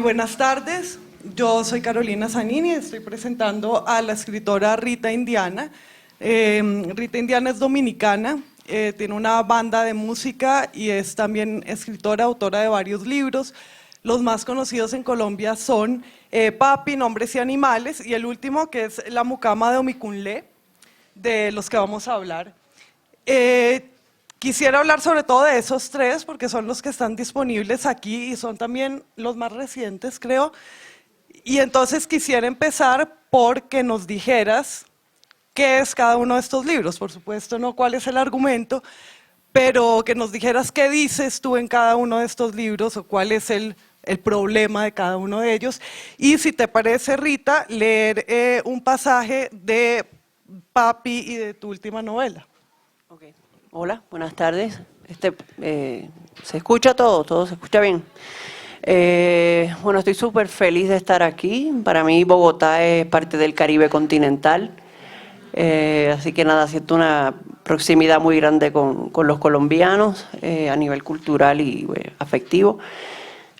Buenas tardes, yo soy Carolina Zanini, estoy presentando a la escritora Rita Indiana. Rita Indiana es dominicana, tiene una banda de música y es también escritora, autora de varios libros. Los más conocidos en Colombia son Papi, Nombres y Animales, y el último, que es La Mucama de Omicunlé, de los que vamos a hablar. Quisiera hablar sobre todo de esos tres porque son los que están disponibles aquí y son también los más recientes, creo. Y entonces quisiera empezar por que nos dijeras qué es cada uno de estos libros. Por supuesto, no cuál es el argumento, pero que nos dijeras qué dices tú en cada uno de estos libros o cuál es el problema de cada uno de ellos. Y si te parece, Rita, leer un pasaje de Papi y de tu última novela. Okay. Hola, buenas tardes. ¿Se escucha todo? ¿Todo se escucha bien? Bueno, estoy súper feliz de estar aquí. Para mí Bogotá es parte del Caribe continental. Así que nada, siento una proximidad muy grande con los colombianos a nivel cultural y afectivo.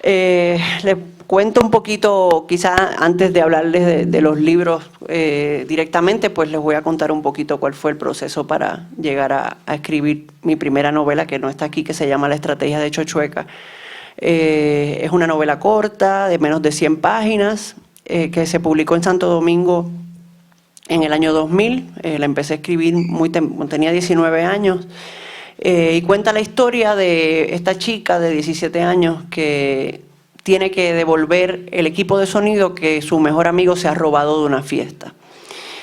Les cuento un poquito, quizás antes de hablarles de los libros directamente, pues les voy a contar un poquito cuál fue el proceso para llegar a escribir mi primera novela, que no está aquí, que se llama La Estrategia de Chochueca. Es una novela corta, de menos de 100 páginas, que se publicó en Santo Domingo en el año 2000. La empecé a escribir tenía 19 años. Y cuenta la historia de esta chica de 17 años que tiene que devolver el equipo de sonido que su mejor amigo se ha robado de una fiesta.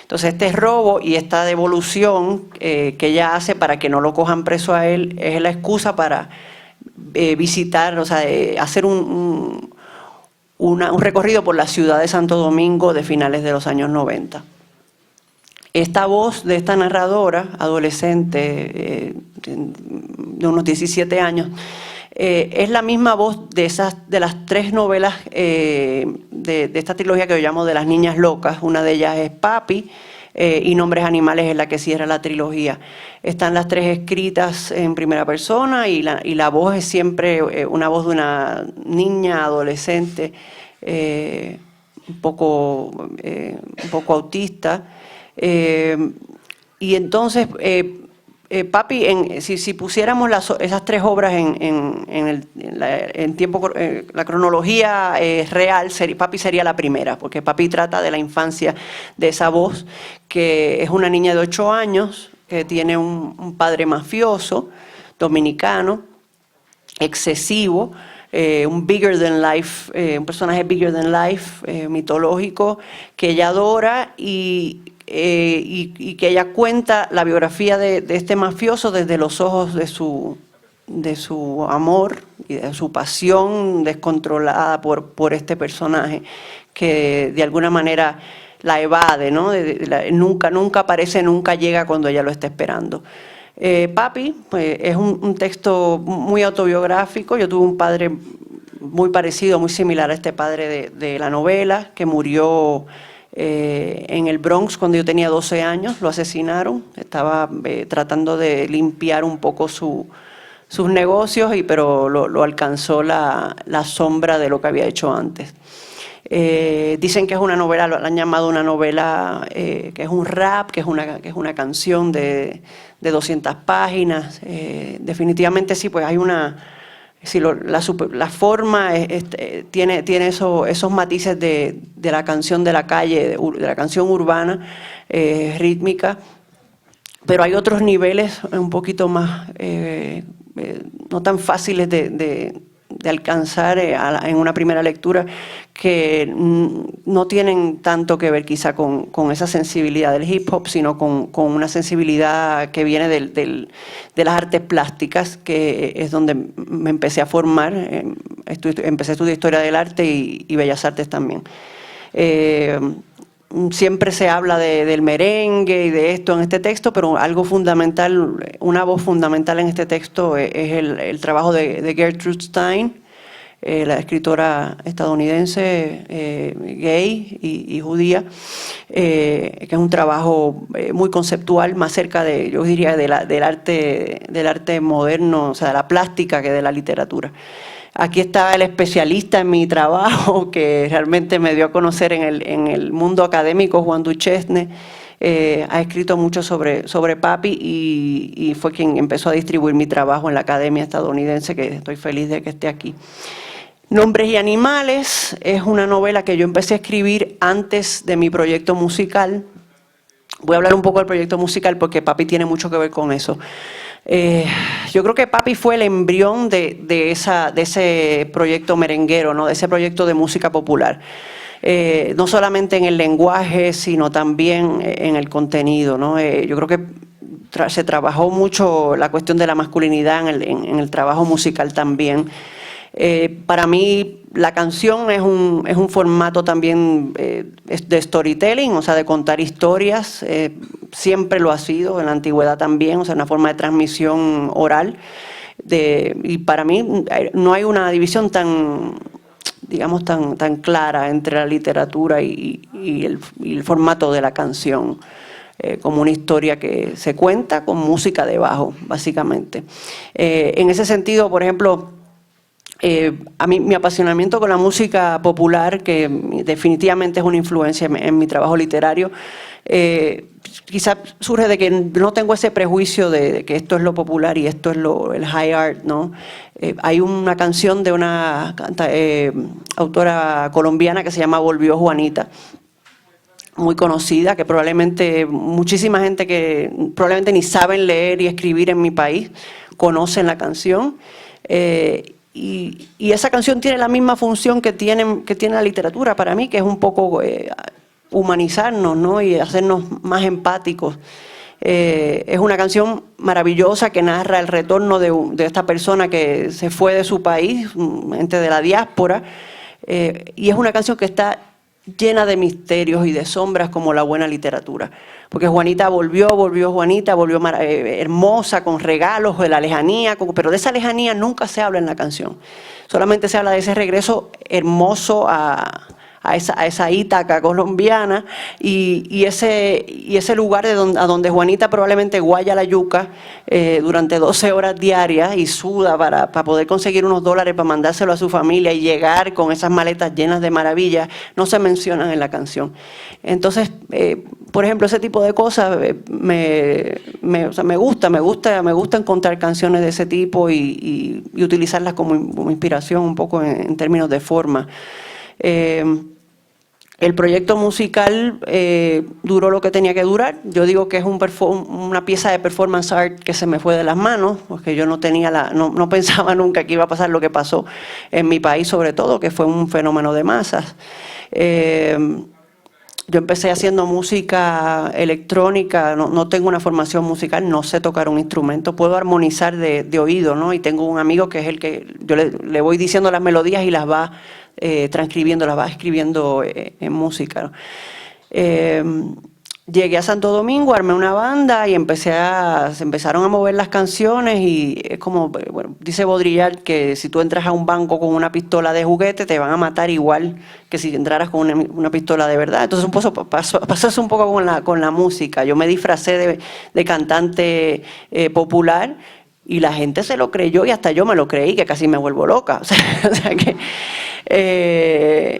Entonces este robo y esta devolución que ella hace para que no lo cojan preso a él es la excusa para visitar, o sea, hacer un recorrido por la ciudad de Santo Domingo de finales de los años 90. Esta voz de esta narradora, adolescente, de unos 17 años, es la misma voz de las tres novelas de esta trilogía que yo llamo de las niñas locas. Una de ellas es Papi y Nombres Animales es la que cierra la trilogía. Están las tres escritas en primera persona y la voz es siempre una voz de una niña adolescente un poco autista. Y entonces, Papi, si pusiéramos esas tres obras en tiempo, la cronología real, Papi sería la primera, porque Papi trata de la infancia de esa voz, que es una niña de 8 años, que tiene un padre mafioso, dominicano, excesivo, un bigger than life, un personaje bigger than life, mitológico, que ella adora y que ella cuenta la biografía de este mafioso desde los ojos de su amor y de su pasión descontrolada por este personaje que de alguna manera la evade, ¿no? Nunca aparece, nunca llega cuando ella lo está esperando. Papi, pues, es un texto muy autobiográfico. Yo tuve un padre muy parecido, muy similar a este padre de la novela, que murió en el Bronx cuando yo tenía 12 años. Lo asesinaron. Estaba tratando de limpiar un poco sus negocios, pero lo alcanzó la sombra de lo que había hecho antes. Dicen que es una novela, lo han llamado una novela que es un rap, que es una canción de 200 páginas. Definitivamente sí, pues hay la forma tiene esos matices de la canción de la calle, de la canción urbana, rítmica, pero hay otros niveles un poquito más, no tan fáciles de alcanzar en una primera lectura, que no tienen tanto que ver quizá con esa sensibilidad del hip hop, sino con una sensibilidad que viene de las artes plásticas, que es donde me empecé a formar. Empecé a estudiar historia del arte y bellas artes también. Siempre se habla del merengue y de esto en este texto, pero algo fundamental, una voz fundamental en este texto es el trabajo de Gertrude Stein, la escritora estadounidense, gay y judía, que es un trabajo muy conceptual, más cerca yo diría, del arte moderno, o sea, de la plástica, que de la literatura. Aquí estaba el especialista en mi trabajo, que realmente me dio a conocer en el mundo académico, Juan Duchesne. Ha escrito mucho sobre Papi y fue quien empezó a distribuir mi trabajo en la Academia Estadounidense, que estoy feliz de que esté aquí. Nombres y Animales es una novela que yo empecé a escribir antes de mi proyecto musical. Voy a hablar un poco del proyecto musical porque Papi tiene mucho que ver con eso. Yo creo que Papi fue el embrión de ese proyecto merenguero, ¿no? De ese proyecto de música popular. No solamente en el lenguaje, sino también en el contenido, ¿no? Yo creo que se trabajó mucho la cuestión de la masculinidad en el trabajo musical también. Para mí la canción es un formato también de storytelling, o sea, de contar historias. Siempre lo ha sido, en la antigüedad también, o sea, una forma de transmisión oral. Y para mí no hay una división tan clara entre la literatura y el formato de la canción, como una historia que se cuenta con música debajo, básicamente. En ese sentido, por ejemplo, a mí mi apasionamiento con la música popular, que definitivamente es una influencia en mi trabajo literario, quizás surge de que no tengo ese prejuicio de que esto es lo popular y esto es el high art, ¿no? Hay una canción de una autora colombiana que se llama Volvió Juanita, muy conocida, que probablemente muchísima gente que probablemente ni saben leer y escribir en mi país conocen la canción. Y esa canción tiene la misma función que tiene la literatura para mí, que es un poco humanizarnos, ¿no? Y hacernos más empáticos. Es una canción maravillosa que narra el retorno de esta persona que se fue de su país, gente de la diáspora, y es una canción que está llena de misterios y de sombras como la buena literatura. Porque Juanita volvió Juanita, volvió hermosa, con regalos de la lejanía, pero de esa lejanía nunca se habla en la canción. Solamente se habla de ese regreso hermoso a esa Ítaca colombiana y ese lugar a donde Juanita probablemente guaya la yuca durante 12 horas diarias y suda para poder conseguir unos dólares para mandárselo a su familia y llegar con esas maletas llenas de maravillas, no se mencionan en la canción. Entonces, por ejemplo, ese tipo de cosas o sea, me gusta encontrar canciones de ese tipo y utilizarlas como inspiración un poco en términos de forma. El proyecto musical duró lo que tenía que durar. Yo digo que es una pieza de performance art que se me fue de las manos, porque yo no pensaba nunca que iba a pasar lo que pasó en mi país, sobre todo, que fue un fenómeno de masas. Yo empecé haciendo música electrónica, no tengo una formación musical, no sé tocar un instrumento, puedo armonizar de oído, ¿no? Y tengo un amigo que es el que yo le voy diciendo las melodías y las va transcribiendo, las va escribiendo en música, ¿no? Llegué a Santo Domingo, armé una banda y se empezaron a mover las canciones y es como, bueno, dice Baudrillard que si tú entras a un banco con una pistola de juguete te van a matar igual que si entraras con una pistola de verdad. Entonces pasó un poco con la música. Yo me disfracé de cantante popular y la gente se lo creyó y hasta yo me lo creí, que casi me vuelvo loca. O sea que...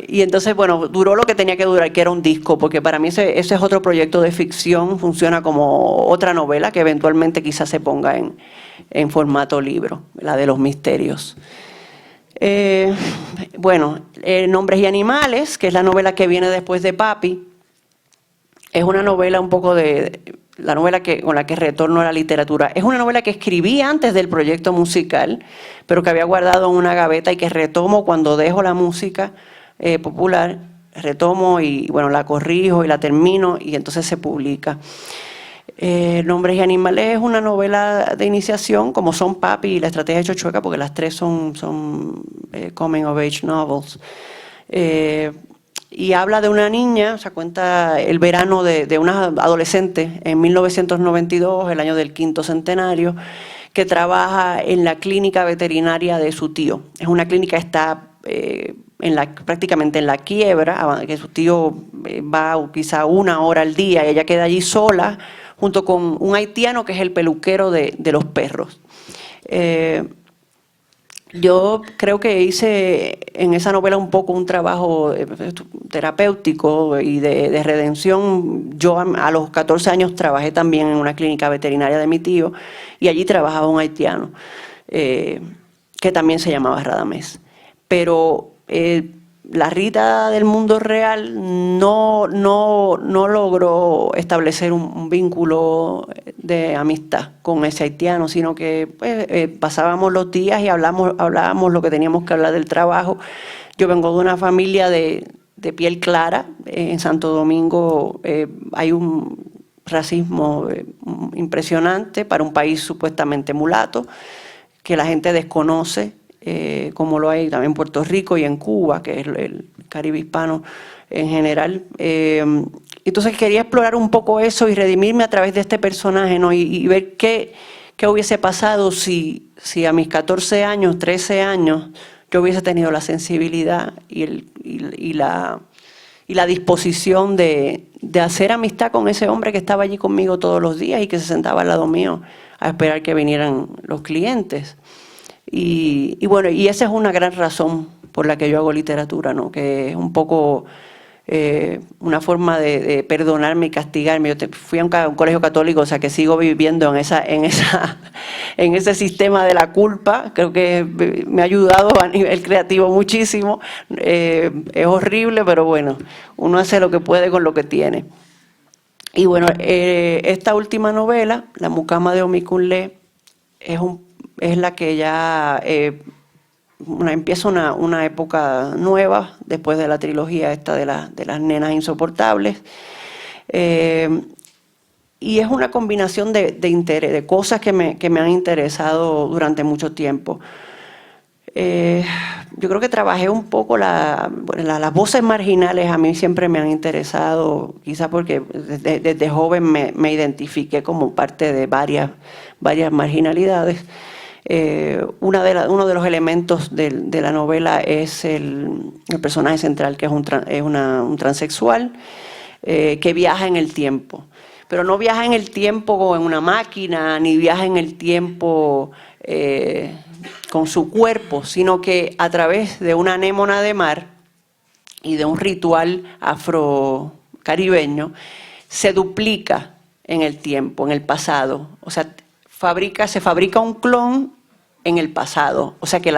y entonces, bueno, duró lo que tenía que durar, que era un disco, porque para mí ese es otro proyecto de ficción, funciona como otra novela que eventualmente quizás se ponga en formato libro, la de los misterios. Bueno, Nombres y Animales, que es la novela que viene después de Papi, es una novela un poco la novela con la que retorno a la literatura. Es una novela que escribí antes del proyecto musical, pero que había guardado en una gaveta y que retomo cuando dejo la música popular, retomo y bueno, la corrijo y la termino y entonces se publica. Nombres y Animales es una novela de iniciación, como son Papi y La Estrategia de Chochueca, porque las tres son coming of age novels. Y habla de una niña, o sea, cuenta el verano de una adolescente en 1992, el año del 5º centenario, que trabaja en la clínica veterinaria de su tío. Es una clínica que está prácticamente en la quiebra, que su tío va quizá 1 hora al día y ella queda allí sola, junto con un haitiano que es el peluquero de los perros. Yo creo que hice en esa novela un poco un trabajo terapéutico y de redención. Yo a los 14 años trabajé también en una clínica veterinaria de mi tío y allí trabajaba un haitiano que también se llamaba Radamés. Pero la Rita del mundo real no logró establecer un vínculo de amistad con ese haitiano, sino que pues, pasábamos los días y hablábamos lo que teníamos que hablar del trabajo. Yo vengo de una familia de piel clara. En Santo Domingo hay un racismo impresionante para un país supuestamente mulato, que la gente desconoce. Como lo hay también en Puerto Rico y en Cuba, que es el Caribe hispano en general. Entonces quería explorar un poco eso y redimirme a través de este personaje, ¿no? y ver qué hubiese pasado si a mis 14 años, 13 años, yo hubiese tenido la sensibilidad y la disposición de hacer amistad con ese hombre que estaba allí conmigo todos los días y que se sentaba al lado mío a esperar que vinieran los clientes. Y bueno, y esa es una gran razón por la que yo hago literatura, ¿no? Que es un poco una forma de perdonarme y castigarme. Yo fui a un colegio católico, o sea que sigo viviendo en ese sistema de la culpa. Creo que me ha ayudado a nivel creativo muchísimo. Es horrible, pero bueno, uno hace lo que puede con lo que tiene. Y bueno, esta última novela, La mucama de Omikunle, es la que ya empieza una época nueva después de la trilogía esta de las nenas insoportables. Y es una combinación de interés, de cosas que me han interesado durante mucho tiempo. Yo creo que trabajé un poco las voces marginales. A mí siempre me han interesado, quizás porque desde joven me identifiqué como parte de varias marginalidades. Uno de los elementos de la novela es el personaje central, que es un transexual que viaja en el tiempo. Pero no viaja en el tiempo en una máquina, ni viaja en el tiempo con su cuerpo, sino que a través de una anémona de mar y de un ritual afrocaribeño se duplica en el tiempo, en el pasado. O sea, se fabrica un clon en el pasado. O sea que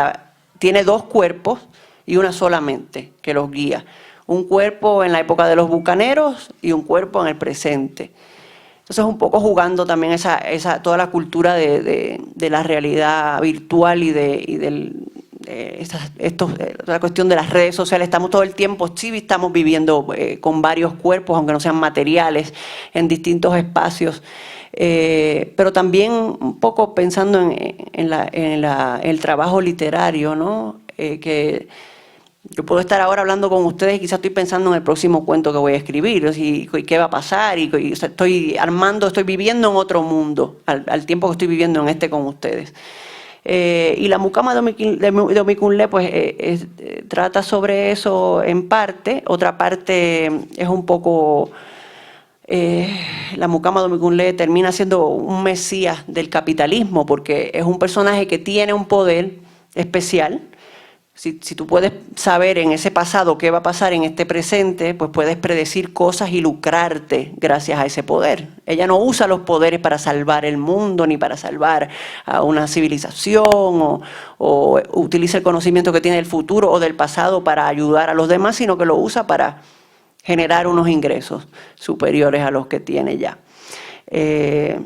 tiene dos cuerpos y una sola mente que los guía. Un cuerpo en la época de los bucaneros y un cuerpo en el presente. Entonces un poco jugando también toda la cultura de la realidad virtual la cuestión de las redes sociales. Estamos todo el tiempo, sí, estamos viviendo con varios cuerpos, aunque no sean materiales, en distintos espacios. Pero también un poco pensando en el trabajo literario, ¿no? Que yo puedo estar ahora hablando con ustedes y quizás estoy pensando en el próximo cuento que voy a escribir, y qué va a pasar, y estoy viviendo en otro mundo, al tiempo que estoy viviendo en este con ustedes. Y La mucama de Omikunle pues trata sobre eso en parte. Otra parte es un poco... La mucama de Omikunle termina siendo un mesías del capitalismo, porque es un personaje que tiene un poder especial. Si tú puedes saber en ese pasado qué va a pasar en este presente, pues puedes predecir cosas y lucrarte gracias a ese poder. Ella no usa los poderes para salvar el mundo ni para salvar a una civilización o utiliza el conocimiento que tiene del futuro o del pasado para ayudar a los demás, sino que lo usa para generar unos ingresos superiores a los que tiene ya.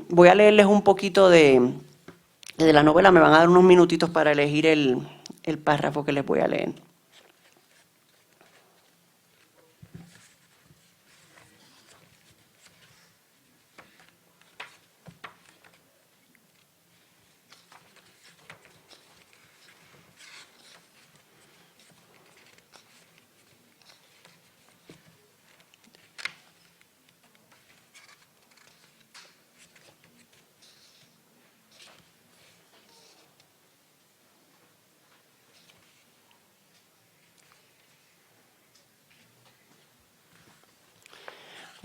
Voy a leerles un poquito de la novela. Me van a dar unos minutitos para elegir el párrafo que les voy a leer.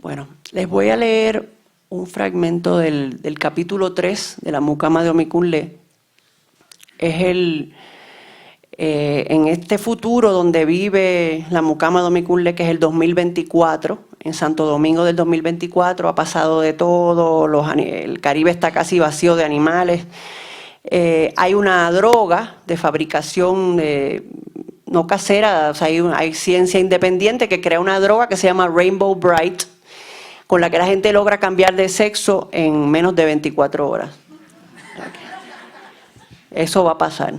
Bueno, les voy a leer un fragmento del capítulo 3 de La mucama de Omikunle. Es En este futuro donde vive la mucama Domicunle, que es el 2024, en Santo Domingo del 2024, ha pasado de todo, el Caribe está casi vacío de animales. Hay una droga de fabricación no casera, o sea, hay ciencia independiente que crea una droga que se llama Rainbow Bright, con la que la gente logra cambiar de sexo en menos de 24 horas. Eso va a pasar.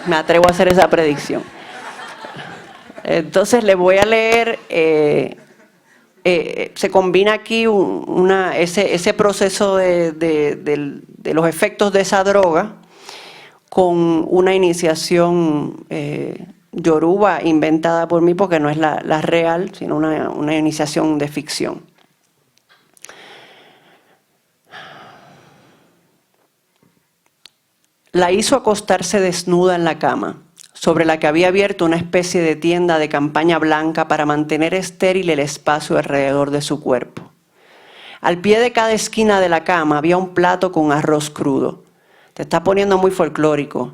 Me atrevo a hacer esa predicción. Entonces les voy a leer, se combina aquí ese proceso de los efectos de esa droga con una iniciación yoruba inventada por mí, porque no es la real, sino una iniciación de ficción. La hizo acostarse desnuda en la cama, sobre la que había abierto una especie de tienda de campaña blanca para mantener estéril el espacio alrededor de su cuerpo. Al pie de cada esquina de la cama había un plato con arroz crudo. «Te está poniendo muy folclórico»,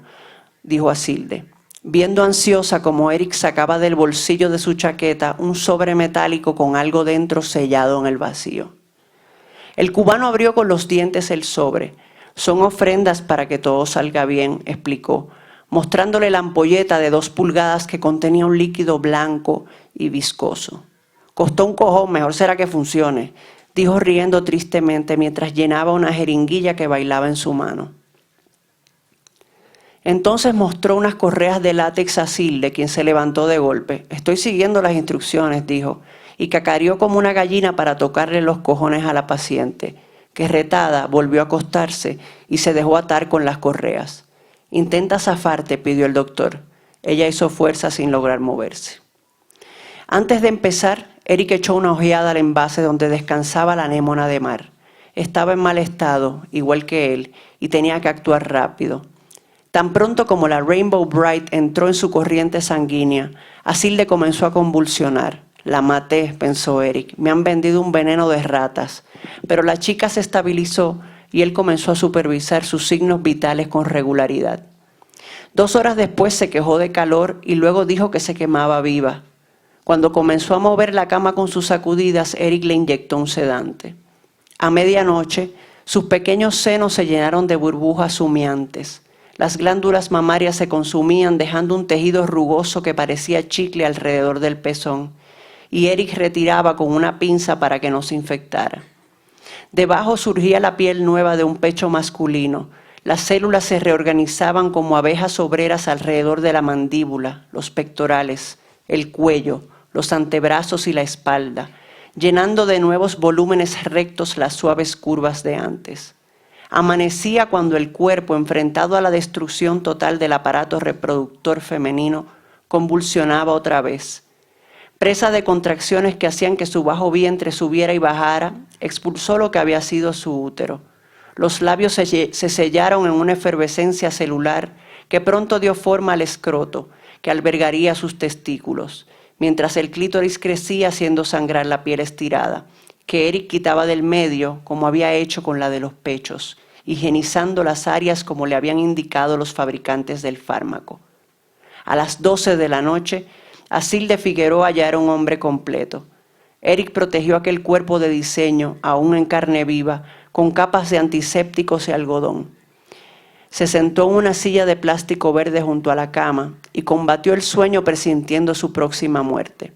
dijo Asilde, viendo ansiosa como Eric sacaba del bolsillo de su chaqueta un sobre metálico con algo dentro sellado en el vacío. El cubano abrió con los dientes el sobre. «Son ofrendas para que todo salga bien», explicó, mostrándole la ampolleta de 2 pulgadas que contenía un líquido blanco y viscoso. «Costó un cojón, mejor será que funcione», dijo riendo tristemente mientras llenaba una jeringuilla que bailaba en su mano. Entonces mostró unas correas de látex a Asilde, quien se levantó de golpe. «Estoy siguiendo las instrucciones», dijo, y cacareó como una gallina para tocarle los cojones a la paciente, que retada volvió a acostarse y se dejó atar con las correas. «Intenta zafarte», pidió el doctor. Ella hizo fuerza sin lograr moverse. Antes de empezar, Eric echó una ojeada al envase donde descansaba la anémona de mar. Estaba en mal estado, igual que él, y tenía que actuar rápido. Tan pronto como la Rainbow Bright entró en su corriente sanguínea, Asilde comenzó a convulsionar. «La maté», pensó Eric. «Me han vendido un veneno de ratas». Pero la chica se estabilizó y él comenzó a supervisar sus signos vitales con regularidad. 2 horas después se quejó de calor y luego dijo que se quemaba viva. Cuando comenzó a mover la cama con sus sacudidas, Eric le inyectó un sedante. A medianoche, sus pequeños senos se llenaron de burbujas humeantes. Las glándulas mamarias se consumían, dejando un tejido rugoso que parecía chicle alrededor del pezón, y Eric retiraba con una pinza para que no se infectara. Debajo surgía la piel nueva de un pecho masculino. Las células se reorganizaban como abejas obreras alrededor de la mandíbula, los pectorales, el cuello, los antebrazos y la espalda, llenando de nuevos volúmenes rectos las suaves curvas de antes. Amanecía cuando el cuerpo, enfrentado a la destrucción total del aparato reproductor femenino, convulsionaba otra vez. Presa de contracciones que hacían que su bajo vientre subiera y bajara, expulsó lo que había sido su útero. Los labios se sellaron en una efervescencia celular que pronto dio forma al escroto, que albergaría sus testículos, mientras el clítoris crecía haciendo sangrar la piel estirada, que Eric quitaba del medio como había hecho con la de los pechos, higienizando las áreas como le habían indicado los fabricantes del fármaco. A las 12 de la noche, Asilde Figueroa ya era un hombre completo. Eric protegió aquel cuerpo de diseño, aún en carne viva, con capas de antisépticos y algodón. Se sentó en una silla de plástico verde junto a la cama y combatió el sueño presintiendo su próxima muerte.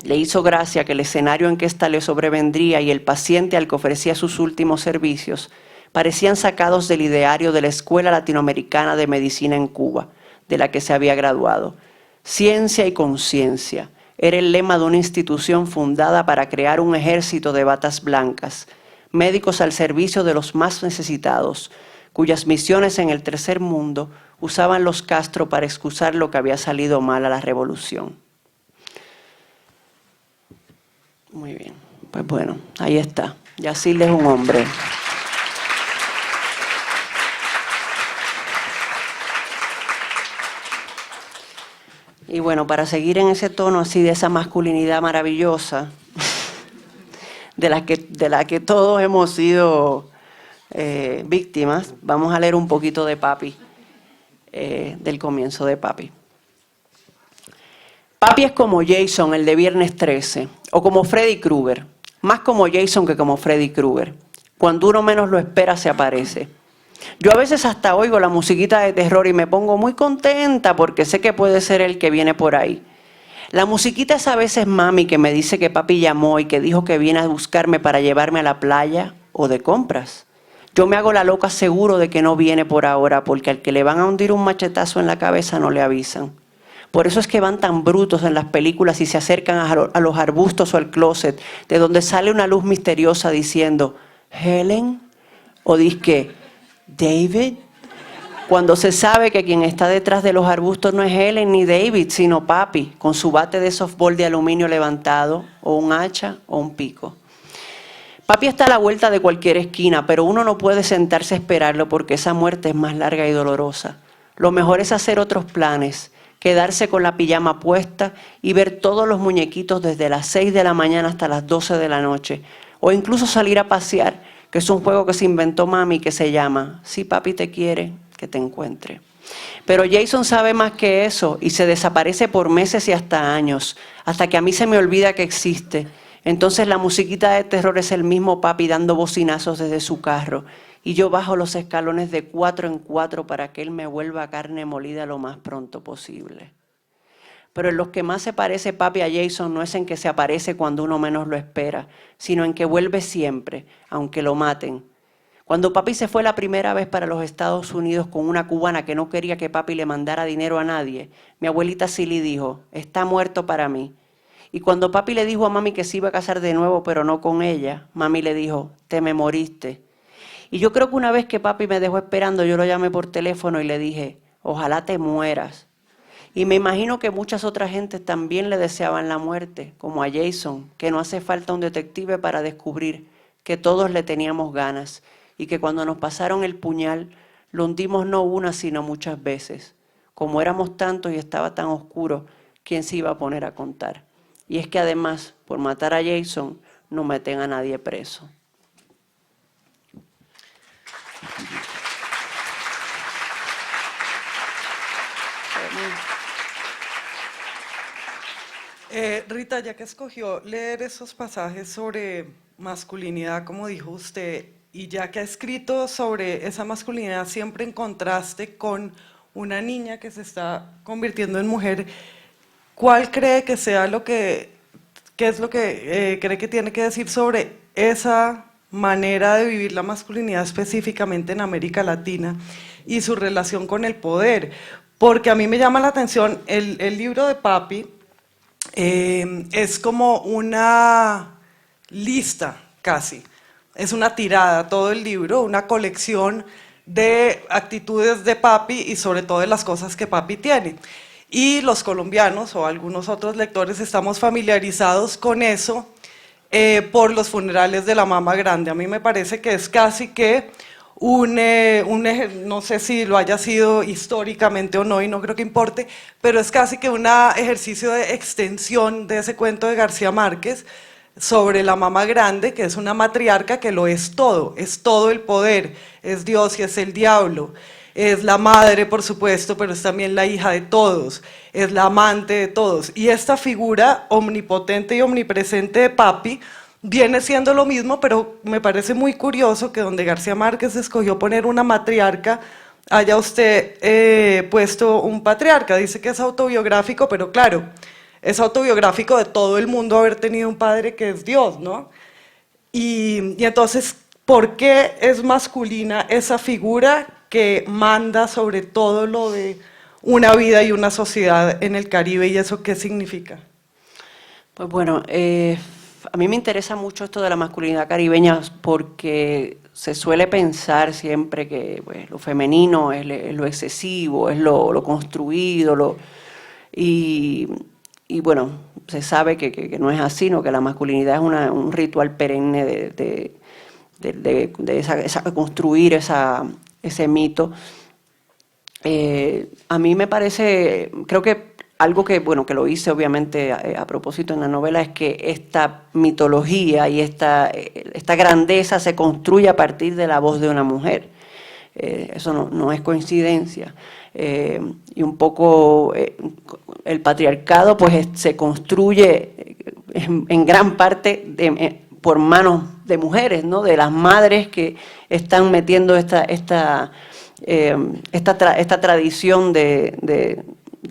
Le hizo gracia que el escenario en que ésta le sobrevendría y el paciente al que ofrecía sus últimos servicios parecían sacados del ideario de la Escuela Latinoamericana de Medicina en Cuba, de la que se había graduado. Ciencia y conciencia era el lema de una institución fundada para crear un ejército de batas blancas, médicos al servicio de los más necesitados, cuyas misiones en el tercer mundo usaban los Castro para excusar lo que había salido mal a la revolución. Muy bien, pues bueno, ahí está. Yacirle es un hombre. Y bueno, para seguir en ese tono así de esa masculinidad maravillosa, de la que todos hemos sido víctimas, vamos a leer un poquito de Papi. del comienzo de Papi. Papi es como Jason, el de Viernes 13, o como Freddy Krueger, más como Jason que como Freddy Krueger. Cuando uno menos lo espera, se aparece. Yo a veces hasta oigo la musiquita de terror y me pongo muy contenta porque sé que puede ser el que viene por ahí. La musiquita es a veces mami que me dice que papi llamó y que dijo que viene a buscarme para llevarme a la playa o de compras. Yo me hago la loca seguro de que no viene por ahora porque al que le van a hundir un machetazo en la cabeza no le avisan. Por eso es que van tan brutos en las películas y se acercan a los arbustos o al closet, de donde sale una luz misteriosa diciendo, Helen, o disque, David. Cuando se sabe que quien está detrás de los arbustos no es Helen ni David, sino papi, con su bate de softball de aluminio levantado, o un hacha, o un pico. Papi está a la vuelta de cualquier esquina, pero uno no puede sentarse a esperarlo porque esa muerte es más larga y dolorosa. Lo mejor es hacer otros planes, quedarse con la pijama puesta y ver todos los muñequitos desde las 6 de la mañana hasta las 12 de la noche. O incluso salir a pasear, que es un juego que se inventó mami que se llama Si papi te quiere, que te encuentre. Pero Jason sabe más que eso y se desaparece por meses y hasta años, hasta que a mí se me olvida que existe. Entonces la musiquita de terror es el mismo papi dando bocinazos desde su carro y yo bajo los escalones de 4 en 4 para que él me vuelva carne molida lo más pronto posible. Pero en los que más se parece papi a Jason no es en que se aparece cuando uno menos lo espera, sino en que vuelve siempre, aunque lo maten. Cuando papi se fue la primera vez para los Estados Unidos con una cubana que no quería que papi le mandara dinero a nadie, mi abuelita Silly dijo, está muerto para mí. Y cuando papi le dijo a mami que se iba a casar de nuevo, pero no con ella, mami le dijo, te me moriste. Y yo creo que una vez que papi me dejó esperando, yo lo llamé por teléfono y le dije, ojalá te mueras. Y me imagino que muchas otras gentes también le deseaban la muerte, como a Jason, que no hace falta un detective para descubrir que todos le teníamos ganas y que cuando nos pasaron el puñal, lo hundimos no una, sino muchas veces. Como éramos tantos y estaba tan oscuro, ¿quién se iba a poner a contar? Y es que además, por matar a Jason, no meten a nadie preso. Rita, ya que escogió leer esos pasajes sobre masculinidad, como dijo usted, y ya que ha escrito sobre esa masculinidad siempre en contraste con una niña que se está convirtiendo en mujer, ¿cuál cree que sea qué es lo que cree que tiene que decir sobre esa manera de vivir la masculinidad específicamente en América Latina y su relación con el poder? Porque a mí me llama la atención el libro de Papi. Es como una lista casi, es una tirada todo el libro, una colección de actitudes de Papi y sobre todo de las cosas que Papi tiene. Y los colombianos o algunos otros lectores estamos familiarizados con eso por los funerales de la Mama Grande. A mí me parece que es casi que no sé si lo haya sido históricamente o no, y no creo que importe, pero es casi que un ejercicio de extensión de ese cuento de García Márquez sobre la Mama Grande, que es una matriarca que lo es todo el poder, es Dios y es el diablo, es la madre, por supuesto, pero es también la hija de todos, es la amante de todos, y esta figura omnipotente y omnipresente de Papi viene siendo lo mismo, pero me parece muy curioso que donde García Márquez escogió poner una matriarca, haya usted puesto un patriarca. Dice que es autobiográfico, pero claro, es autobiográfico de todo el mundo haber tenido un padre que es Dios, ¿no? Y entonces, ¿por qué es masculina esa figura que manda sobre todo lo de una vida y una sociedad en el Caribe, y eso qué significa? Pues bueno, a mí me interesa mucho esto de la masculinidad caribeña porque se suele pensar siempre que pues, lo femenino es lo excesivo, es lo construido, y bueno, se sabe que no es así, ¿no? Que la masculinidad es un ritual perenne de construir ese mito. A mí me parece, creo que algo que, bueno, que lo hice obviamente a propósito en la novela es que esta mitología y esta grandeza se construye a partir de la voz de una mujer. Eso no es coincidencia. Y un poco el patriarcado pues se construye en gran parte por manos de mujeres, ¿no? De las madres que están metiendo esta tradición de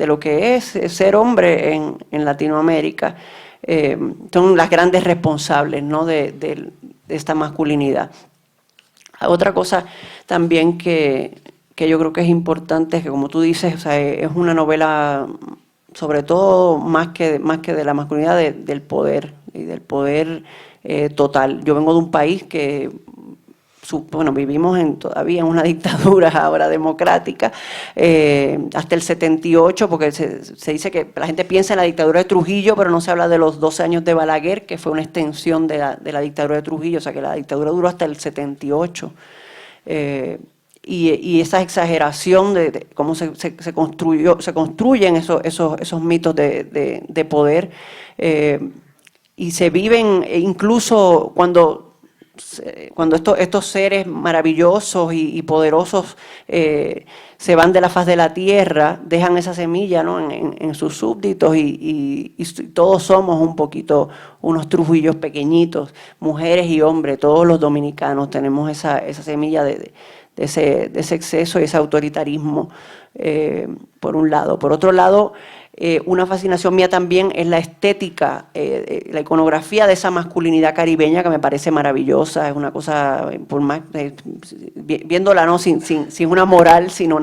lo que es ser hombre en Latinoamérica. Son las grandes responsables, ¿no? de esta masculinidad. Otra cosa también que yo creo que es importante es que, como tú dices, o sea, es una novela sobre todo más que de la masculinidad, del poder y del poder total. Yo vengo de un país que bueno, vivimos todavía en una dictadura ahora democrática, hasta el 78, porque se dice que la gente piensa en la dictadura de Trujillo, pero no se habla de los 12 años de Balaguer, que fue una extensión de la dictadura de Trujillo, o sea que la dictadura duró hasta el 78. Y esa exageración de cómo se construyen esos mitos de poder, y se viven incluso cuando estos seres maravillosos y poderosos se van de la faz de la tierra, dejan esa semilla, ¿no? en sus súbditos y todos somos un poquito unos Trujillos pequeñitos, mujeres y hombres, todos los dominicanos tenemos esa semilla de ese exceso y ese autoritarismo, por un lado. Por otro lado, una fascinación mía también es la estética, la iconografía de esa masculinidad caribeña que me parece maravillosa. Es una cosa, por más viéndola no sin una moral, sino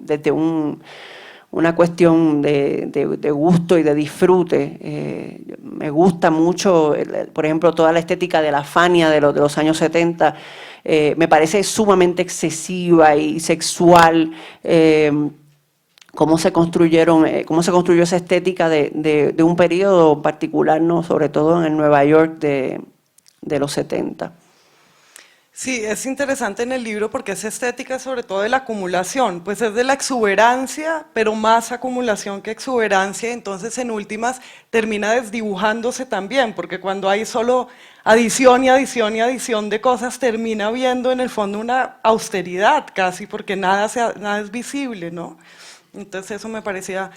desde una cuestión de gusto y de disfrute. Me gusta mucho, por ejemplo, toda la estética de la Fania de los años 70. Me parece sumamente excesiva y sexual. Cómo se construyó esa estética de un periodo particular, ¿no? Sobre todo en el Nueva York de los 70. Sí, es interesante en el libro porque es estética sobre todo de la acumulación, pues es de la exuberancia, pero más acumulación que exuberancia, entonces en últimas termina desdibujándose también, porque cuando hay solo adición y adición y adición de cosas, termina viendo en el fondo una austeridad casi, porque nada es visible, ¿no? Entonces eso me parece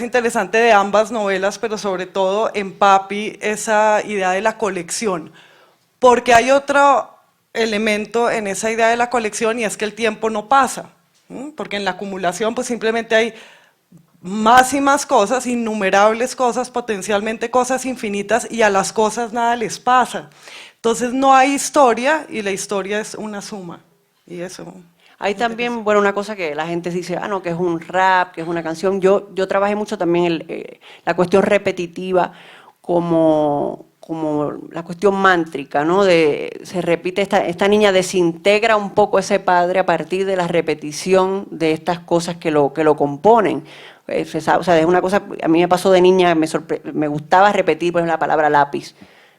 interesante de ambas novelas, pero sobre todo en Papi esa idea de la colección. Porque hay otro elemento en esa idea de la colección y es que el tiempo no pasa. Porque en la acumulación pues simplemente hay más y más cosas, innumerables cosas, potencialmente cosas infinitas y a las cosas nada les pasa. Entonces no hay historia y la historia es una suma. Y eso... Hay también, bueno, una cosa que la gente dice, no, que es un rap, que es una canción. Yo trabajé mucho también la cuestión repetitiva como la cuestión mántrica, ¿no? Se repite, esta niña desintegra un poco ese padre a partir de la repetición de estas cosas que lo componen. O sea, es una cosa, a mí me pasó de niña, me gustaba repetir, por ejemplo, la palabra lápiz,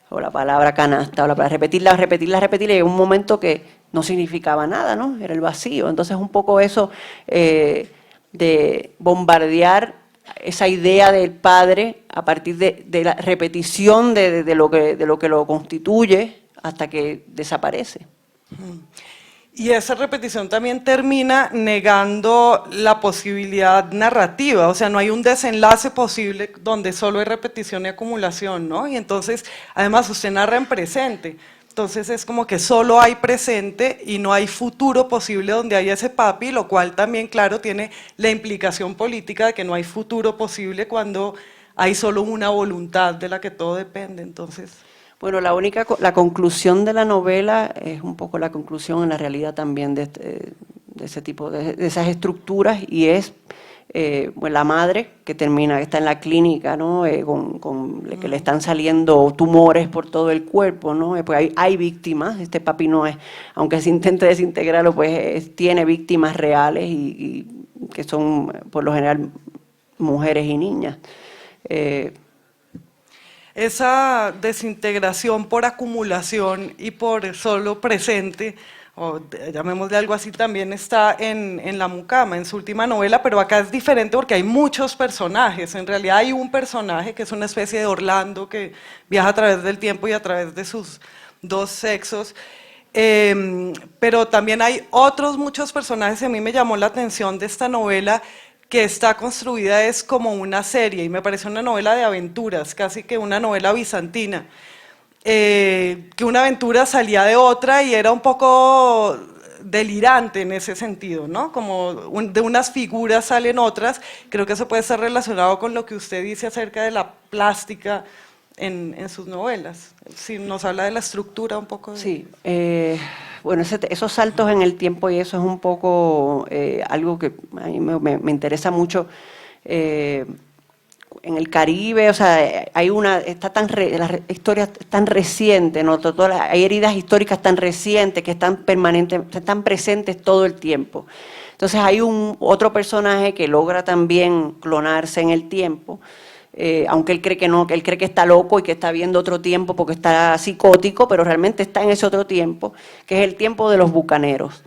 o la palabra canasta, o la palabra repetirla, y llegó un momento que no significaba nada, ¿no? Era el vacío. Entonces un poco eso de bombardear esa idea del padre a partir de la repetición de lo que lo constituye hasta que desaparece. Y esa repetición también termina negando la posibilidad narrativa, o sea, no hay un desenlace posible donde solo hay repetición y acumulación, ¿no? Y entonces, además, usted narra en presente, entonces es como que solo hay presente y no hay futuro posible donde haya ese papi, lo cual también, claro, tiene la implicación política de que no hay futuro posible cuando hay solo una voluntad de la que todo depende, entonces... Bueno, la conclusión de la novela es un poco la conclusión en la realidad también de ese tipo, de esas estructuras, y es bueno, la madre que está en la clínica, ¿no? Que le están saliendo tumores por todo el cuerpo, ¿no? Pues hay víctimas, este papi no es, aunque se intente desintegrarlo, pues tiene víctimas reales y que son por lo general mujeres y niñas. Esa desintegración por acumulación y por solo presente, o llamémosle algo así, también está en La Mucama, en su última novela, pero acá es diferente porque hay muchos personajes. En realidad hay un personaje que es una especie de Orlando que viaja a través del tiempo y a través de sus dos sexos. Pero también hay otros muchos personajes, y a mí me llamó la atención de esta novela, que está construida es como una serie, y me parece una novela de aventuras, casi que una novela bizantina, que una aventura salía de otra y era un poco delirante en ese sentido, ¿no? Como de unas figuras salen otras. Creo que eso puede estar relacionado con lo que usted dice acerca de la plástica en sus novelas. Si nos habla de la estructura un poco. Sí, bueno, esos saltos en el tiempo y eso es un poco algo que a mí me interesa mucho. En el Caribe, o sea, hay la historia es tan reciente, ¿no? Hay heridas históricas tan recientes que están están presentes todo el tiempo. Entonces hay otro personaje que logra también clonarse en el tiempo, aunque él cree que no, que él cree que está loco y que está viendo otro tiempo porque está psicótico, pero realmente está en ese otro tiempo, que es el tiempo de los bucaneros.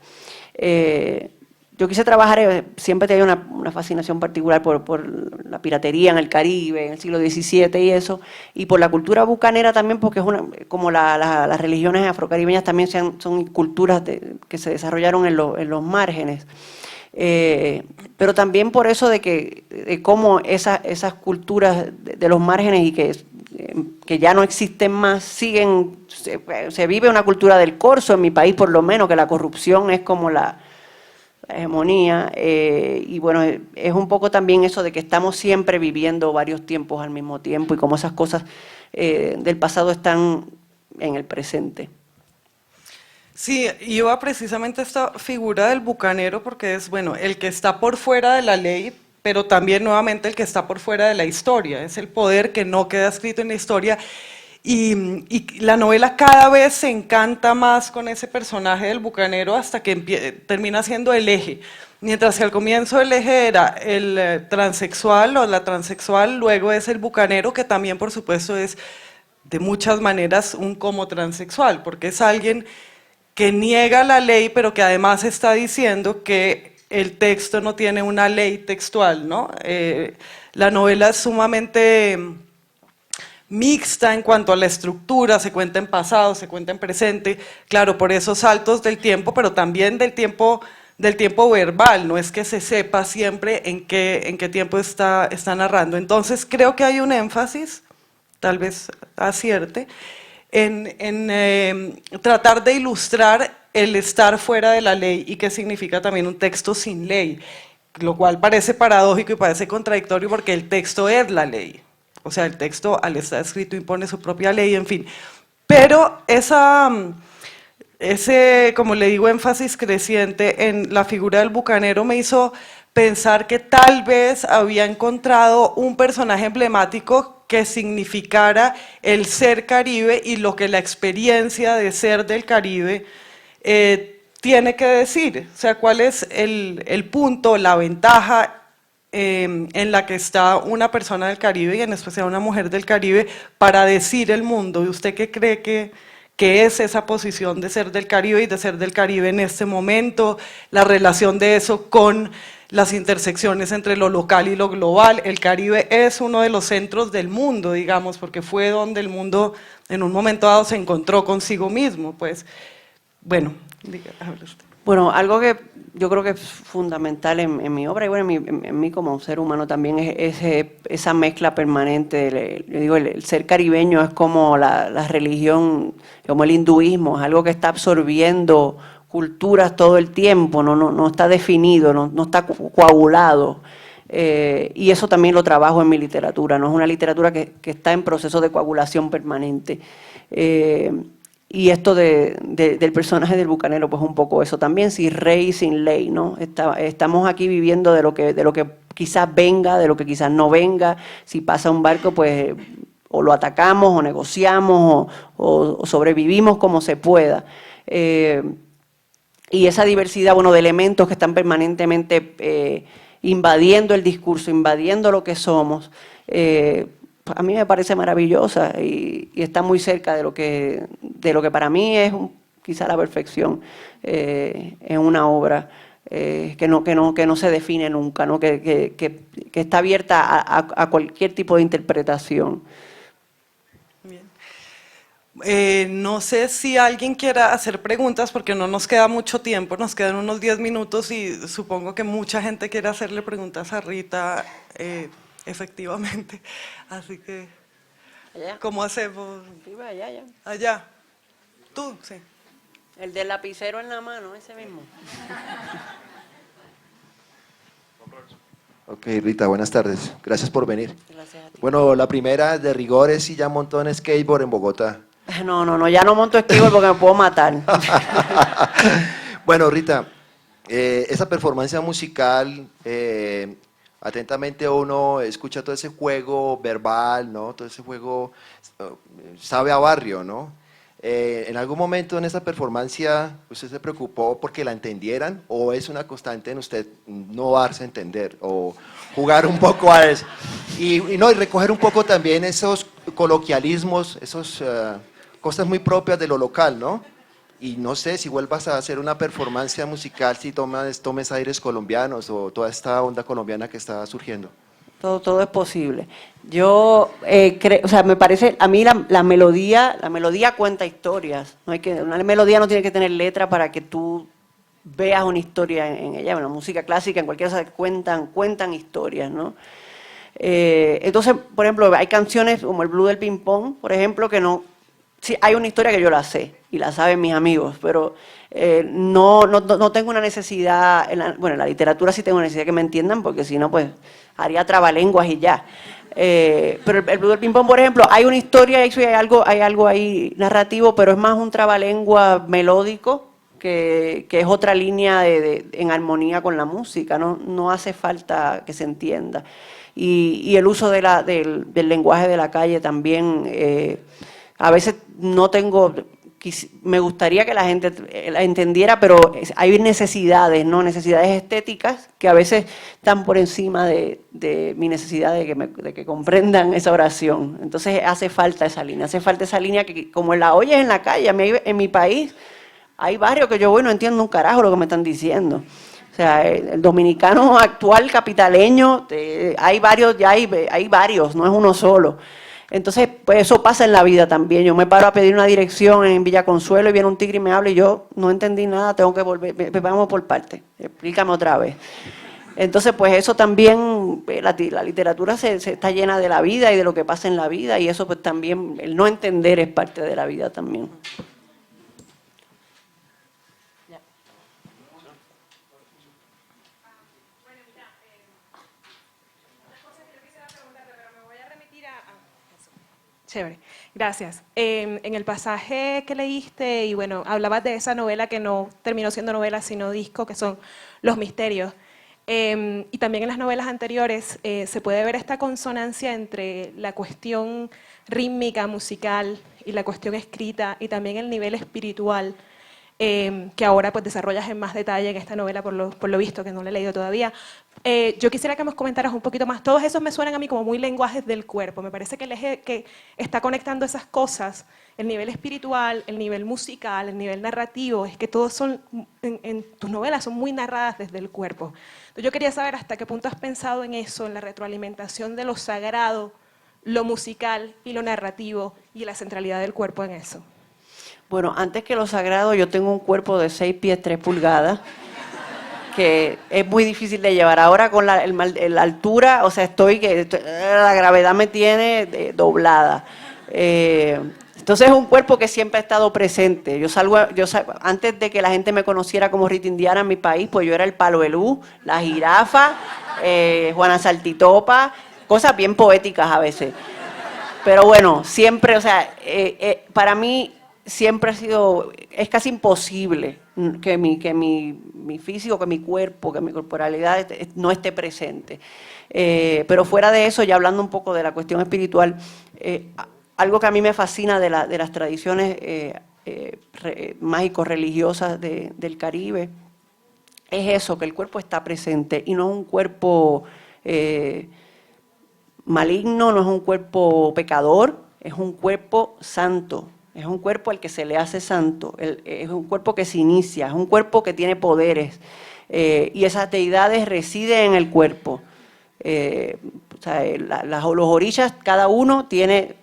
Yo quise trabajar, siempre tenía una fascinación particular por la piratería en el Caribe, en el siglo XVII y eso, y por la cultura bucanera también, porque es como las religiones afrocaribeñas también son culturas que se desarrollaron en los márgenes. Pero también por eso de cómo esas culturas de los márgenes y que ya no existen más, se vive una cultura del corso en mi país, por lo menos, que la corrupción es como la hegemonía, y bueno, es un poco también eso de que estamos siempre viviendo varios tiempos al mismo tiempo y cómo esas cosas del pasado están en el presente. Sí, iba precisamente esta figura del bucanero porque es, bueno, el que está por fuera de la ley, pero también nuevamente el que está por fuera de la historia, es el poder que no queda escrito en la historia. Y la novela cada vez se encanta más con ese personaje del bucanero hasta que termina siendo el eje. Mientras que al comienzo el eje era el transexual o la transexual, luego es el bucanero, que también por supuesto es de muchas maneras un como transexual, porque es alguien que niega la ley, pero que además está diciendo que el texto no tiene una ley textual, ¿no? La novela es sumamente mixta en cuanto a la estructura, se cuenta en pasado, se cuenta en presente, claro, por esos saltos del tiempo, pero también del tiempo verbal, no es que se sepa siempre en qué tiempo está narrando. Entonces creo que hay un énfasis, tal vez acierte, en tratar de ilustrar el estar fuera de la ley y qué significa también un texto sin ley, lo cual parece paradójico y parece contradictorio porque el texto es la ley. O sea, el texto al estar escrito impone su propia ley, en fin. Pero ese, como le digo, énfasis creciente en la figura del bucanero me hizo pensar que tal vez había encontrado un personaje emblemático que significara el ser Caribe y lo que la experiencia de ser del Caribe tiene que decir. O sea, cuál es el punto, la ventaja en la que está una persona del Caribe y en especial una mujer del Caribe para decir el mundo. ¿Y usted qué cree que es esa posición de ser del Caribe y de ser del Caribe en este momento? La relación de eso con las intersecciones entre lo local y lo global. El Caribe es uno de los centros del mundo, digamos, porque fue donde el mundo en un momento dado se encontró consigo mismo. Pues, bueno, hable usted. Bueno, algo que yo creo que es fundamental en mi obra y bueno, en mí como ser humano también es esa mezcla permanente. Yo digo, el ser caribeño es como la religión, como el hinduismo, es algo que está absorbiendo culturas todo el tiempo, no está definido, no está coagulado. Y eso también lo trabajo en mi literatura, no es una literatura que está en proceso de coagulación permanente. Y esto del personaje del bucanero, pues un poco eso también, sin rey, sin ley, ¿no? Estamos aquí viviendo de lo que quizás venga, de lo que quizás no venga. Si pasa un barco, pues o lo atacamos, o negociamos, o sobrevivimos como se pueda. Y esa diversidad, bueno, de elementos que están permanentemente invadiendo el discurso, invadiendo lo que somos, a mí me parece maravillosa y está muy cerca de lo que para mí es quizá la perfección en una obra que no se define nunca, ¿no? que está abierta a cualquier tipo de interpretación. Bien. No sé si alguien quiera hacer preguntas porque no nos queda mucho tiempo, nos quedan unos 10 minutos y supongo que mucha gente quiere hacerle preguntas a Rita, efectivamente. Así que, Allá. ¿cómo hacemos? Arriba, allá, allá. Allá. Tú, sí. El del lapicero en la mano, ese mismo. Ok, Rita, buenas tardes. Gracias por venir. Gracias a ti. Bueno, la primera de rigor es si ya montó en skateboard en Bogotá. No, ya no monto skateboard porque me puedo matar. Bueno, Rita, esa performance musical, atentamente uno escucha todo ese juego verbal, ¿no? Todo ese juego sabe a barrio, ¿no? ¿En algún momento en esa performance usted se preocupó porque la entendieran o es una constante en usted no darse a entender o jugar un poco a eso? Y recoger un poco también esos coloquialismos, esos cosas muy propias de lo local, ¿no? Y no sé si vuelvas a hacer una performance musical, si tomes aires colombianos o toda esta onda colombiana que está surgiendo. Todo es posible. Yo creo, o sea, me parece, a mí la melodía cuenta historias. Una melodía no tiene que tener letra para que tú veas una historia en ella. En la música clásica, en cualquier cosa, cuentan historias, ¿no? Entonces, por ejemplo, hay canciones como el Blues del Ping Pong, por ejemplo, que no. Sí, hay una historia que yo la sé y la saben mis amigos, pero no tengo una necesidad, bueno, en la literatura sí tengo una necesidad que me entiendan, porque si no, pues haría trabalenguas y ya. Pero el Blues del Ping Pong, por ejemplo, hay una historia, hay algo ahí narrativo, pero es más un trabalengua melódico, que es otra línea en armonía con la música, no hace falta que se entienda. Y el uso del lenguaje de la calle también, a veces me gustaría que la gente la entendiera, pero hay necesidades, ¿no? Necesidades estéticas que a veces están por encima de mi necesidad de que comprendan esa oración. Entonces hace falta esa línea que como la oyes en la calle. A mí, en mi país hay barrios que yo voy y no entiendo un carajo lo que me están diciendo. O sea, el dominicano actual, capitaleño, hay varios, no es uno solo. Entonces, pues eso pasa en la vida también. Yo me paro a pedir una dirección en Villa Consuelo y viene un tigre y me habla y yo no entendí nada, tengo que volver, vamos por partes, explícame otra vez. Entonces, pues eso también, la literatura se está llena de la vida y de lo que pasa en la vida y eso pues también, el no entender es parte de la vida también. Chévere, gracias. En el pasaje que leíste, y bueno, hablabas de esa novela que no terminó siendo novela, sino disco, que son Los Misterios. Y también en las novelas anteriores se puede ver esta consonancia entre la cuestión rítmica, musical, y la cuestión escrita, y también el nivel espiritual, que ahora pues desarrollas en más detalle en esta novela, por lo visto, que no la he leído todavía. Yo quisiera que nos comentaras un poquito más. Todos esos me suenan a mí como muy lenguajes del cuerpo. Me parece que el eje que está conectando esas cosas, el nivel espiritual, el nivel musical, el nivel narrativo, es que todos son, en tus novelas son muy narradas desde el cuerpo. Entonces yo quería saber hasta qué punto has pensado en eso, en la retroalimentación de lo sagrado, lo musical y lo narrativo, y la centralidad del cuerpo en eso. Bueno, antes que lo sagrado, yo tengo un cuerpo de 6 pies 3 pulgadas, que es muy difícil de llevar. Ahora con la altura, o sea, la gravedad me tiene doblada. Entonces es un cuerpo que siempre ha estado presente. Antes de que la gente me conociera como Rita Indiana en mi país, pues yo era el Palo Elú, la jirafa, Juana Saltitopa, cosas bien poéticas a veces. Pero bueno, siempre, o sea, para mí siempre es casi imposible que mi físico, que mi cuerpo, que mi corporalidad no esté presente. Pero fuera de eso, ya hablando un poco de la cuestión espiritual, algo que a mí me fascina de las tradiciones mágico-religiosas del Caribe, es eso, que el cuerpo está presente y no es un cuerpo maligno, no es un cuerpo pecador, es un cuerpo santo. Es un cuerpo al que se le hace santo, es un cuerpo que se inicia, es un cuerpo que tiene poderes y esas deidades residen en el cuerpo. O sea, los orillas, cada uno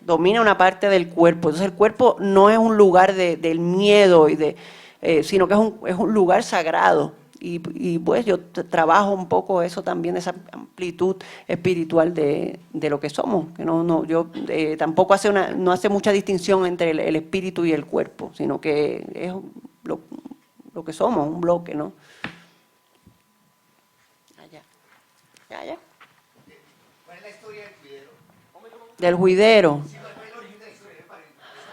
domina una parte del cuerpo. Entonces el cuerpo no es un lugar del miedo, sino que es un lugar sagrado. Y pues yo trabajo un poco eso también, esa amplitud espiritual de lo que somos. Que yo tampoco no hace mucha distinción entre el espíritu y el cuerpo, sino que es lo que somos, un bloque, ¿no? Allá. ¿Cuál es la historia del juidero? Del juidero. Sí, ¿cuál es el origen de la historia? Es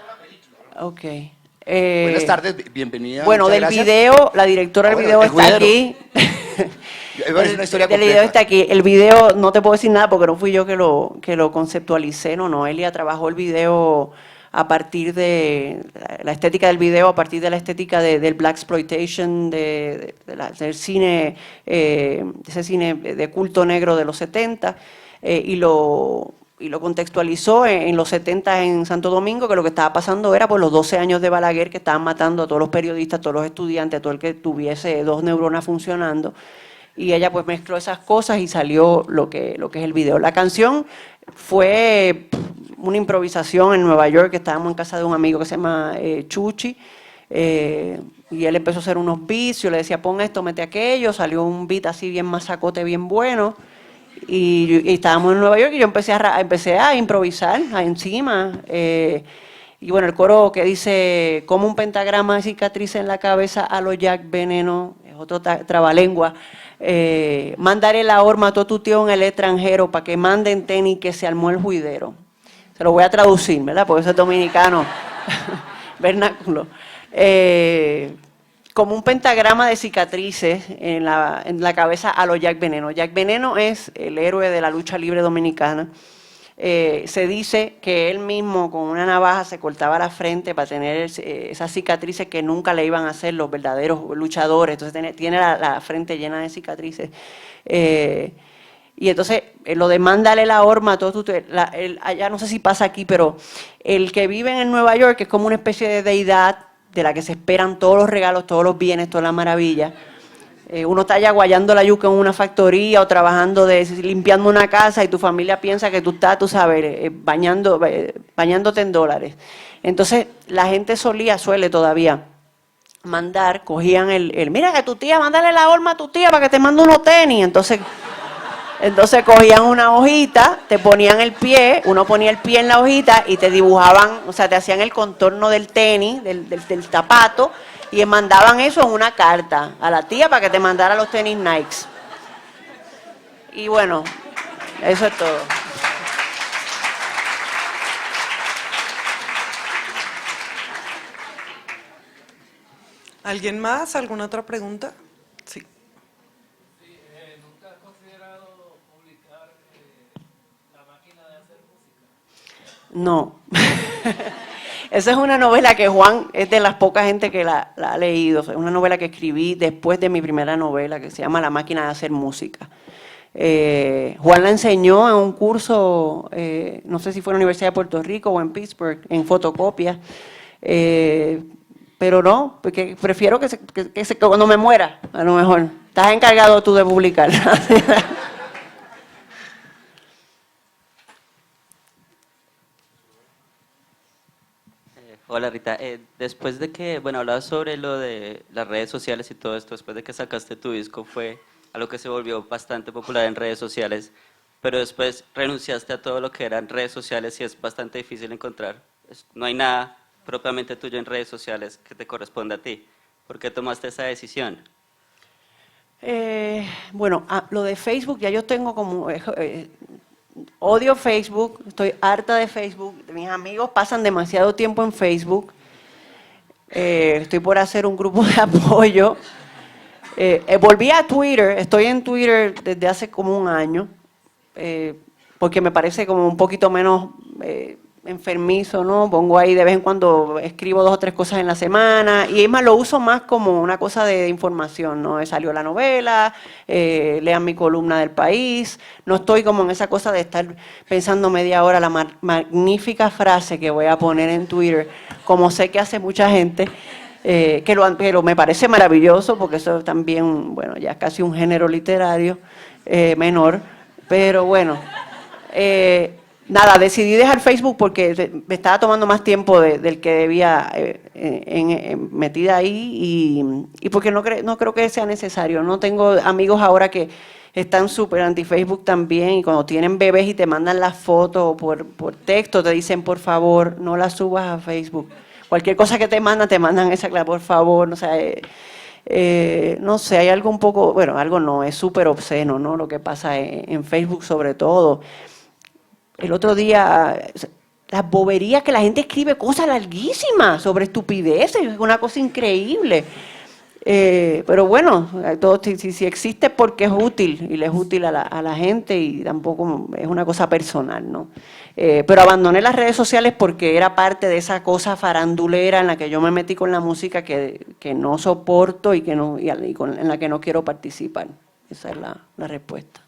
una película, ¿no? Ok. Buenas tardes, bienvenida. Bueno, muchas del gracias. video, la directora del video el está juidero. aquí. Es una historia Del video compleja. está aquí. El video, no te puedo decir nada porque no fui yo que lo conceptualicé, no, Noelia trabajó el video a partir de la estética del video, a partir de la estética del Black Exploitation, del cine, ese cine de culto negro de los 70, y lo contextualizó en los 70 en Santo Domingo, que lo que estaba pasando era por los 12 años de Balaguer, que estaban matando a todos los periodistas, a todos los estudiantes, a todo el que tuviese 2 neuronas funcionando. Y ella pues mezcló esas cosas y salió lo que es el video. La canción fue una improvisación en Nueva York, que estábamos en casa de un amigo que se llama Chuchi, y él empezó a hacer unos beats, yo le decía pon esto, mete aquello, salió un beat así bien masacote, bien bueno, y estábamos en Nueva York y yo empecé a improvisar encima, y bueno, el coro que dice como un pentagrama de cicatriz en la cabeza a lo Jack Veneno, es otro trabalengua. Mandaré la horma a todo tu tío en el extranjero para que manden tenis que se armó el juidero. Se lo voy a traducir, ¿verdad? Porque eso es dominicano, vernáculo. Como un pentagrama de cicatrices en la cabeza a lo Jack Veneno. Jack Veneno es el héroe de la lucha libre dominicana. Se dice que él mismo con una navaja se cortaba la frente para tener esas cicatrices que nunca le iban a hacer los verdaderos luchadores. Entonces tiene la frente llena de cicatrices. Y entonces lo de mándale la horma, allá no sé si pasa aquí, pero el que vive en Nueva York, que es como una especie de deidad de la que se esperan todos los regalos, todos los bienes, todas las maravillas. Uno está allá guayando la yuca en una factoría o trabajando limpiando una casa y tu familia piensa que tú estás, tú sabes, bañándote en dólares. Entonces la gente suele todavía cogían mira que tu tía, mándale la horma a tu tía para que te mande unos tenis. Entonces cogían una hojita, te ponían el pie, uno ponía el pie en la hojita y te dibujaban, o sea, te hacían el contorno del tenis, del zapato, y mandaban eso en una carta a la tía para que te mandara los tenis Nike. Y bueno, eso es todo. ¿Alguien más? ¿Alguna otra pregunta? Sí. ¿Nunca has considerado publicar La máquina de hacer música? No. Esa es una novela que Juan es de las pocas gente que la ha leído. Es una novela que escribí después de mi primera novela, que se llama La máquina de hacer música. Juan la enseñó en un curso, no sé si fue en la Universidad de Puerto Rico o en Pittsburgh, en fotocopia. Pero no, porque prefiero que cuando me muera, a lo mejor. Estás encargado tú de publicarla. Hola Rita, después de que, bueno, hablabas sobre lo de las redes sociales y todo esto, después de que sacaste tu disco fue algo que se volvió bastante popular en redes sociales, pero después renunciaste a todo lo que eran redes sociales y es bastante difícil encontrar, no hay nada propiamente tuyo en redes sociales que te corresponda a ti. ¿Por qué tomaste esa decisión? Bueno, lo de Facebook, ya yo tengo como... odio Facebook, estoy harta de Facebook. Mis amigos pasan demasiado tiempo en Facebook. Estoy por hacer un grupo de apoyo. Volví a Twitter, estoy en Twitter desde hace como un año, porque me parece como un poquito menos enfermizo, ¿no? Pongo ahí de vez en cuando, escribo 2 o 3 cosas en la semana, y es más, lo uso más como una cosa de información, ¿no? Salió la novela, lean mi columna del País, no estoy como en esa cosa de estar pensando media hora la magnífica frase que voy a poner en Twitter, como sé que hace mucha gente, pero me parece maravilloso, porque eso también, bueno, ya es casi un género literario menor, pero bueno, nada, decidí dejar Facebook porque me estaba tomando más tiempo del que debía metida ahí y porque no creo que sea necesario. No tengo amigos ahora que están súper anti-Facebook también y cuando tienen bebés y te mandan las fotos por texto, te dicen, por favor, no las subas a Facebook. Cualquier cosa que te mandan esa clase, por favor, o sea, no sé, hay algo un poco, bueno, algo no, es súper obsceno, ¿no? Lo que pasa en Facebook sobre todo. El otro día, las boberías que la gente escribe cosas larguísimas sobre estupideces, es una cosa increíble. Pero bueno, todo, si existe es porque es útil y le es útil a la gente y tampoco es una cosa personal, ¿no? Pero abandoné las redes sociales porque era parte de esa cosa farandulera en la que yo me metí con la música que no soporto y en la que no quiero participar. Esa es la respuesta.